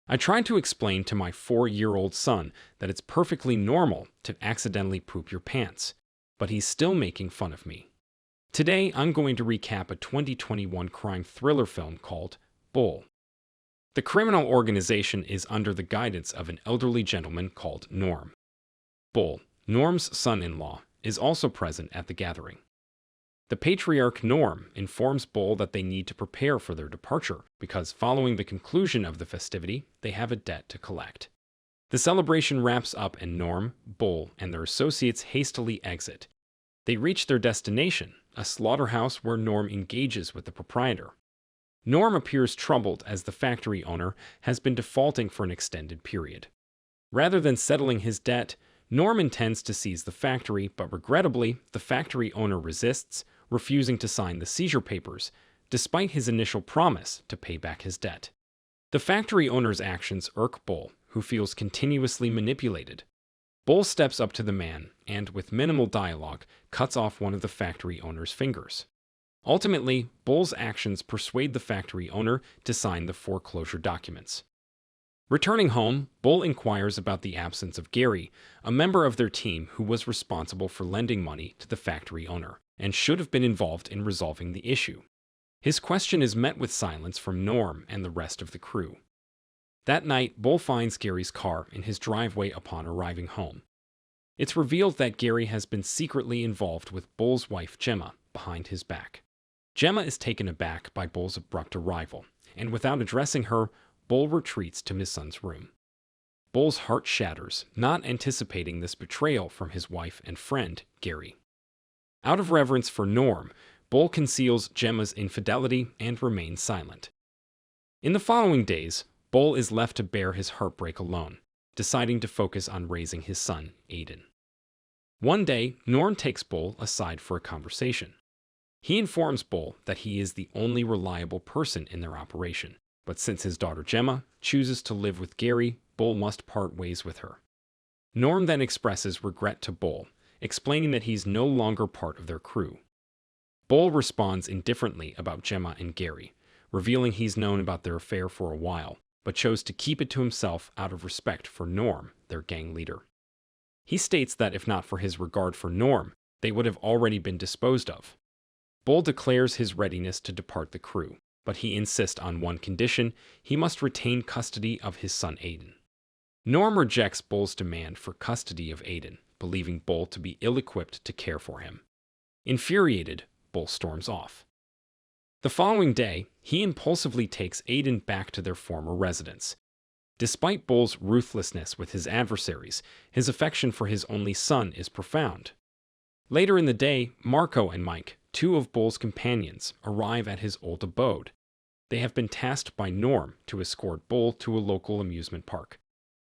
I tried to explain to my 4-year-old son that it's perfectly normal to accidentally poop your pants, but he's still making fun of me. Today, I'm going to recap a 2021 crime thriller film called Bull. The criminal organization is under the guidance of an elderly gentleman called Norm. Bull, Norm's son-in-law, is also present at the gathering. The patriarch Norm informs Bull that they need to prepare for their departure because following the conclusion of the festivity, they have a debt to collect. The celebration wraps up and Norm, Bull, and their associates hastily exit. They reach their destination, a slaughterhouse where Norm engages with the proprietor. Norm appears troubled as the factory owner has been defaulting for an extended period. Rather than settling his debt, Norm intends to seize the factory, but regrettably, the factory owner resists, refusing to sign the seizure papers, despite his initial promise to pay back his debt. The factory owner's actions irk Bull, who feels continuously manipulated. Bull steps up to the man and, with minimal dialogue, cuts off one of the factory owner's fingers. Ultimately, Bull's actions persuade the factory owner to sign the foreclosure documents. Returning home, Bull inquires about the absence of Gary, a member of their team who was responsible for lending money to the factory owner and should have been involved in resolving the issue. His question is met with silence from Norm and the rest of the crew. That night, Bull finds Gary's car in his driveway upon arriving home. It's revealed that Gary has been secretly involved with Bull's wife Gemma behind his back. Gemma is taken aback by Bull's abrupt arrival, and without addressing her, Bull retreats to his son's room. Bull's heart shatters, not anticipating this betrayal from his wife and friend, Gary. Out of reverence for Norm, Bull conceals Gemma's infidelity and remains silent. In the following days, Bull is left to bear his heartbreak alone, deciding to focus on raising his son, Aiden. One day, Norm takes Bull aside for a conversation. He informs Bull that he is the only reliable person in their operation, but since his daughter Gemma chooses to live with Gary, Bull must part ways with her. Norm then expresses regret to Bull, explaining that he's no longer part of their crew. Bull responds indifferently about Gemma and Gary, revealing he's known about their affair for a while, but chose to keep it to himself out of respect for Norm, their gang leader. He states that if not for his regard for Norm, they would have already been disposed of. Bull declares his readiness to depart the crew, but he insists on one condition: he must retain custody of his son Aiden. Norm rejects Bull's demand for custody of Aiden, believing Bull to be ill-equipped to care for him. Infuriated, Bull storms off. The following day, he impulsively takes Aiden back to their former residence. Despite Bull's ruthlessness with his adversaries, his affection for his only son is profound. Later in the day, Marco and Mike, two of Bull's companions, arrive at his old abode. They have been tasked by Norm to escort Bull to a local amusement park.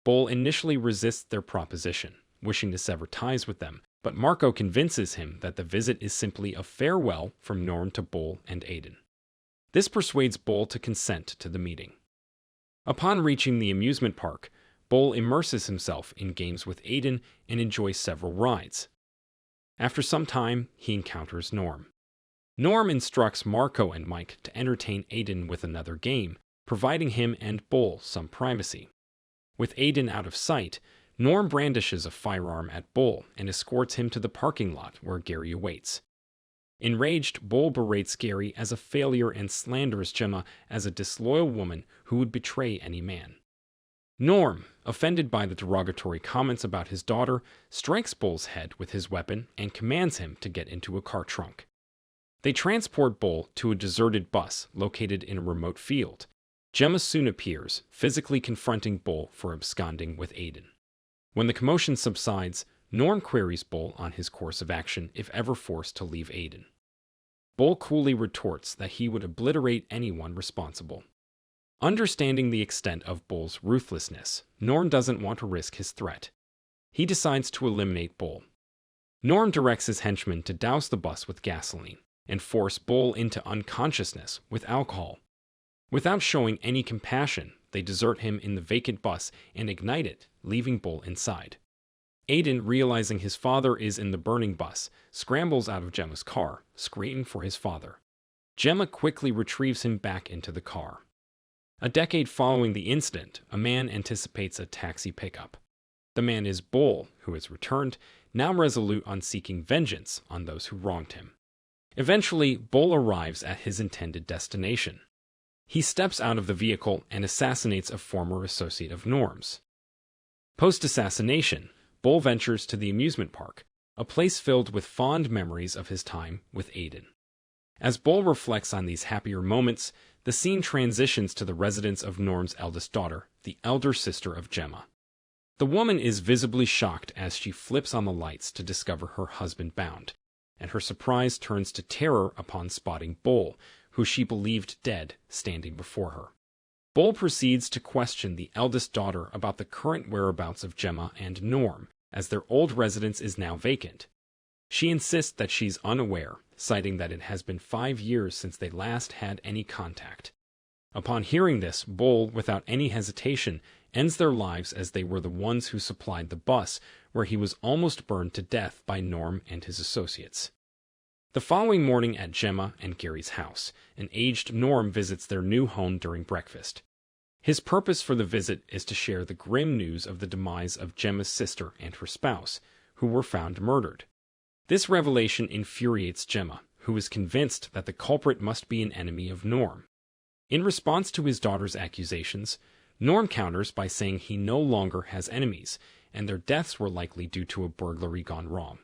Bull initially resists their proposition, wishing to sever ties with them, but Marco convinces him that the visit is simply a farewell from Norm to Bull and Aiden. This persuades Bull to consent to the meeting. Upon reaching the amusement park, Bull immerses himself in games with Aiden and enjoys several rides. After some time, he encounters Norm. Norm instructs Marco and Mike to entertain Aiden with another game, providing him and Bull some privacy. With Aiden out of sight, Norm brandishes a firearm at Bull and escorts him to the parking lot where Gary awaits. Enraged, Bull berates Gary as a failure and slanders Gemma as a disloyal woman who would betray any man. Norm, offended by the derogatory comments about his daughter, strikes Bull's head with his weapon and commands him to get into a car trunk. They transport Bull to a deserted bus located in a remote field. Gemma soon appears, physically confronting Bull for absconding with Aiden. When the commotion subsides, Norm queries Bull on his course of action if ever forced to leave Aiden. Bull coolly retorts that he would obliterate anyone responsible. Understanding the extent of Bull's ruthlessness, Norm doesn't want to risk his threat. He decides to eliminate Bull. Norm directs his henchmen to douse the bus with gasoline and force Bull into unconsciousness with alcohol. Without showing any compassion, they desert him in the vacant bus and ignite it, leaving Bull inside. Aiden, realizing his father is in the burning bus, scrambles out of Gemma's car, screaming for his father. Gemma quickly retrieves him back into the car. A decade following the incident, a man anticipates a taxi pickup. The man is Bull, who has returned, now resolute on seeking vengeance on those who wronged him. Eventually, Bull arrives at his intended destination. He steps out of the vehicle and assassinates a former associate of Norm's. Post-assassination, Bull ventures to the amusement park, a place filled with fond memories of his time with Aiden. As Bull reflects on these happier moments, the scene transitions to the residence of Norm's eldest daughter, the elder sister of Gemma. The woman is visibly shocked as she flips on the lights to discover her husband bound, and her surprise turns to terror upon spotting Bull, who she believed dead, standing before her. Bull proceeds to question the eldest daughter about the current whereabouts of Gemma and Norm, as their old residence is now vacant. She insists that she's unaware, citing that it has been 5 years since they last had any contact. Upon hearing this, Bull, without any hesitation, ends their lives as they were the ones who supplied the bus, where he was almost burned to death by Norm and his associates. The following morning at Gemma and Gary's house, an aged Norm visits their new home during breakfast. His purpose for the visit is to share the grim news of the demise of Gemma's sister and her spouse, who were found murdered. This revelation infuriates Gemma, who is convinced that the culprit must be an enemy of Norm. In response to his daughter's accusations, Norm counters by saying he no longer has enemies, and their deaths were likely due to a burglary gone wrong.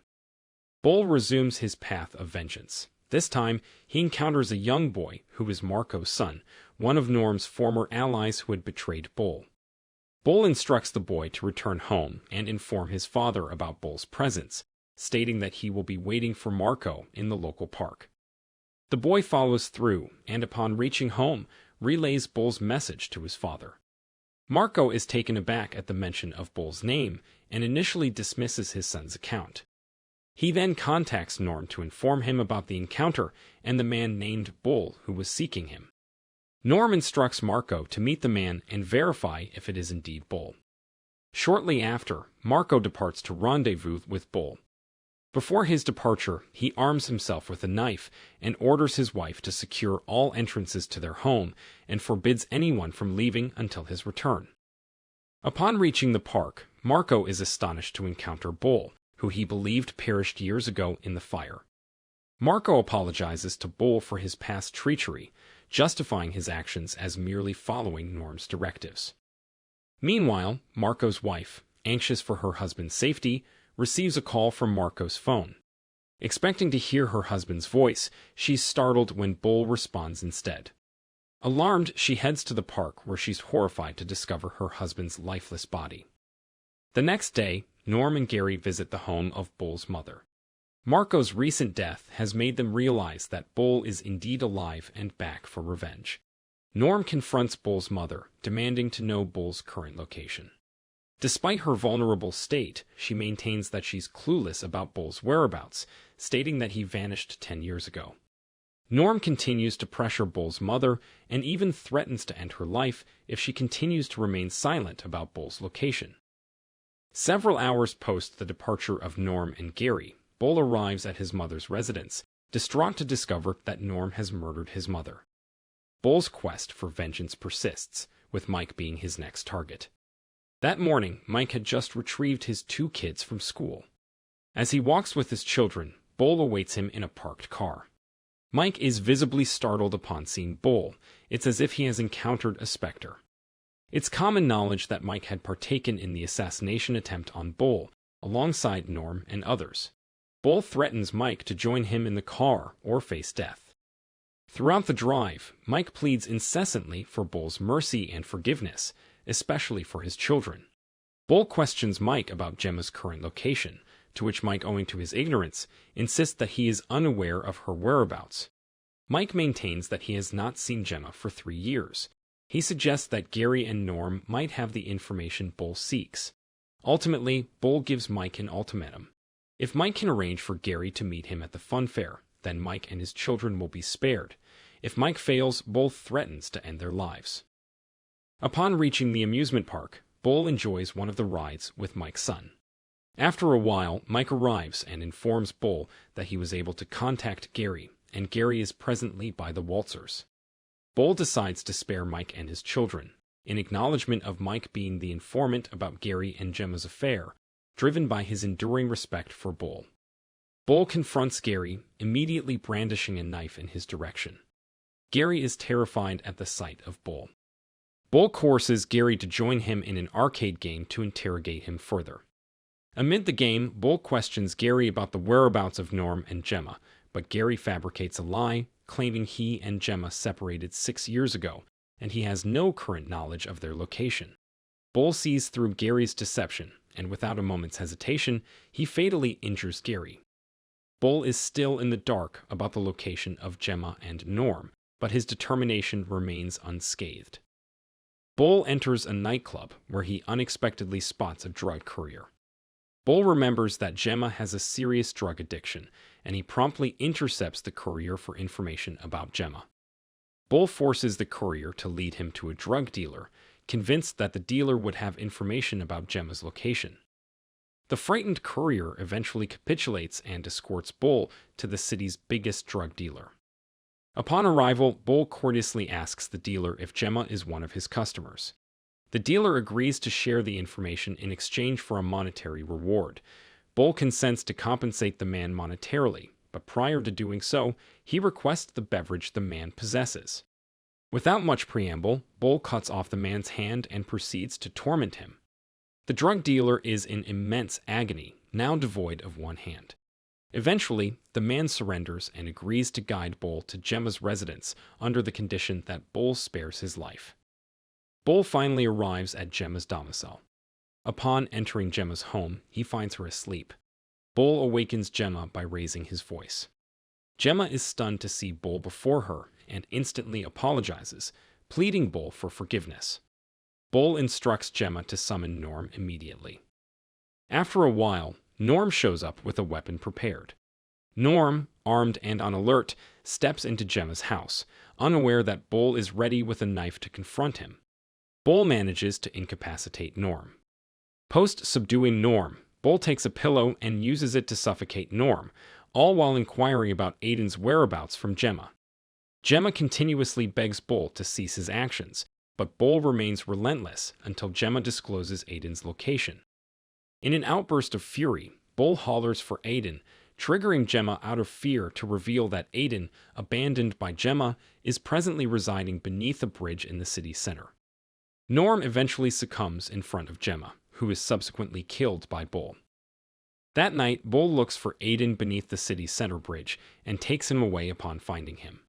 Bull resumes his path of vengeance. This time, he encounters a young boy who is Marco's son, one of Norm's former allies who had betrayed Bull. Bull instructs the boy to return home and inform his father about Bull's presence, stating that he will be waiting for Marco in the local park. The boy follows through, and upon reaching home, relays Bull's message to his father. Marco is taken aback at the mention of Bull's name and initially dismisses his son's account. He then contacts Norm to inform him about the encounter and the man named Bull who was seeking him. Norm instructs Marco to meet the man and verify if it is indeed Bull. Shortly after, Marco departs to rendezvous with Bull. Before his departure, he arms himself with a knife and orders his wife to secure all entrances to their home and forbids anyone from leaving until his return. Upon reaching the park, Marco is astonished to encounter Bull, who he believed perished years ago in the fire. Marco apologizes to Bull for his past treachery, justifying his actions as merely following Norm's directives. Meanwhile, Marco's wife, anxious for her husband's safety, receives a call from Marco's phone. Expecting to hear her husband's voice, she's startled when Bull responds instead. Alarmed, she heads to the park where she's horrified to discover her husband's lifeless body. The next day, Norm and Gary visit the home of Bull's mother. Marco's recent death has made them realize that Bull is indeed alive and back for revenge. Norm confronts Bull's mother, demanding to know Bull's current location. Despite her vulnerable state, she maintains that she's clueless about Bull's whereabouts, stating that he vanished 10 years ago. Norm continues to pressure Bull's mother and even threatens to end her life if she continues to remain silent about Bull's location. Several hours post the departure of Norm and Gary, Bull arrives at his mother's residence, distraught to discover that Norm has murdered his mother. Bull's quest for vengeance persists, with Mike being his next target. That morning, Mike had just retrieved his 2 kids from school. As he walks with his children, Bull awaits him in a parked car. Mike is visibly startled upon seeing Bull. It's as if he has encountered a specter. It's common knowledge that Mike had partaken in the assassination attempt on Bull, alongside Norm and others. Bull threatens Mike to join him in the car or face death. Throughout the drive, Mike pleads incessantly for Bull's mercy and forgiveness, especially for his children. Bull questions Mike about Gemma's current location, to which Mike, owing to his ignorance, insists that he is unaware of her whereabouts. Mike maintains that he has not seen Gemma for 3 years. He suggests that Gary and Norm might have the information Bull seeks. Ultimately, Bull gives Mike an ultimatum. If Mike can arrange for Gary to meet him at the fun fair, then Mike and his children will be spared. If Mike fails, Bull threatens to end their lives. Upon reaching the amusement park, Bull enjoys one of the rides with Mike's son. After a while, Mike arrives and informs Bull that he was able to contact Gary, and Gary is presently by the waltzers. Bull decides to spare Mike and his children, in acknowledgement of Mike being the informant about Gary and Gemma's affair, driven by his enduring respect for Bull. Bull confronts Gary, immediately brandishing a knife in his direction. Gary is terrified at the sight of Bull. Bull coerces Gary to join him in an arcade game to interrogate him further. Amid the game, Bull questions Gary about the whereabouts of Norm and Gemma, but Gary fabricates a lie, claiming he and Gemma separated 6 years ago, and he has no current knowledge of their location. Bull sees through Gary's deception, and without a moment's hesitation, he fatally injures Gary. Bull is still in the dark about the location of Gemma and Norm, but his determination remains unscathed. Bull enters a nightclub where he unexpectedly spots a drug courier. Bull remembers that Gemma has a serious drug addiction, and he promptly intercepts the courier for information about Gemma. Bull forces the courier to lead him to a drug dealer, convinced that the dealer would have information about Gemma's location. The frightened courier eventually capitulates and escorts Bull to the city's biggest drug dealer. Upon arrival, Bull courteously asks the dealer if Gemma is one of his customers. The dealer agrees to share the information in exchange for a monetary reward. Bull consents to compensate the man monetarily, but prior to doing so, he requests the beverage the man possesses. Without much preamble, Bull cuts off the man's hand and proceeds to torment him. The drug dealer is in immense agony, now devoid of one hand. Eventually, the man surrenders and agrees to guide Bull to Gemma's residence under the condition that Bull spares his life. Bull finally arrives at Gemma's domicile. Upon entering Gemma's home, he finds her asleep. Bull awakens Gemma by raising his voice. Gemma is stunned to see Bull before her and instantly apologizes, pleading Bull for forgiveness. Bull instructs Gemma to summon Norm immediately. After a while, Norm shows up with a weapon prepared. Norm, armed and on alert, steps into Gemma's house, unaware that Bull is ready with a knife to confront him. Bull manages to incapacitate Norm. Post-subduing Norm, Bull takes a pillow and uses it to suffocate Norm, all while inquiring about Aiden's whereabouts from Gemma. Gemma continuously begs Bull to cease his actions, but Bull remains relentless until Gemma discloses Aiden's location. In an outburst of fury, Bull hollers for Aiden, triggering Gemma out of fear to reveal that Aiden, abandoned by Gemma, is presently residing beneath a bridge in the city center. Norm eventually succumbs in front of Gemma, who is subsequently killed by Bull. That night, Bull looks for Aiden beneath the city's center bridge and takes him away upon finding him.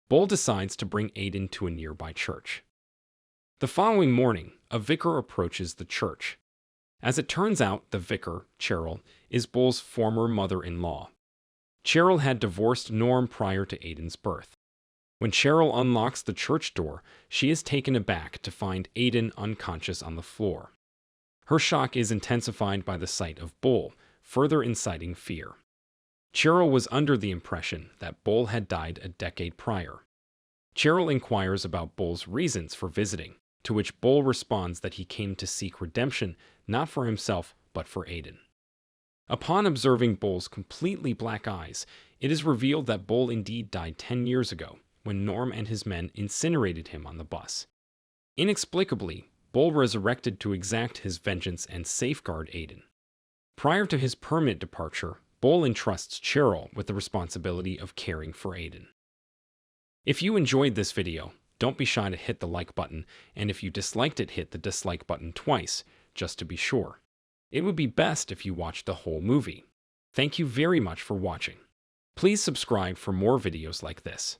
Bull decides to bring Aiden to a nearby church. The following morning, a vicar approaches the church. As it turns out, the vicar, Cheryl, is Bull's former mother-in-law. Cheryl had divorced Norm prior to Aiden's birth. When Cheryl unlocks the church door, she is taken aback to find Aiden unconscious on the floor. Her shock is intensified by the sight of Bull, further inciting fear. Cheryl was under the impression that Bull had died a decade prior. Cheryl inquires about Bull's reasons for visiting, to which Bull responds that he came to seek redemption not for himself but for Aiden. Upon observing Bull's completely black eyes, it is revealed that Bull indeed died 10 years ago, when Norm and his men incinerated him on the bus. Inexplicably, Bull resurrected to exact his vengeance and safeguard Aiden. Prior to his permanent departure, Bull entrusts Cheryl with the responsibility of caring for Aiden. If you enjoyed this video, don't be shy to hit the like button, and if you disliked it, hit the dislike button twice, just to be sure. It would be best if you watched the whole movie. Thank you very much for watching. Please subscribe for more videos like this.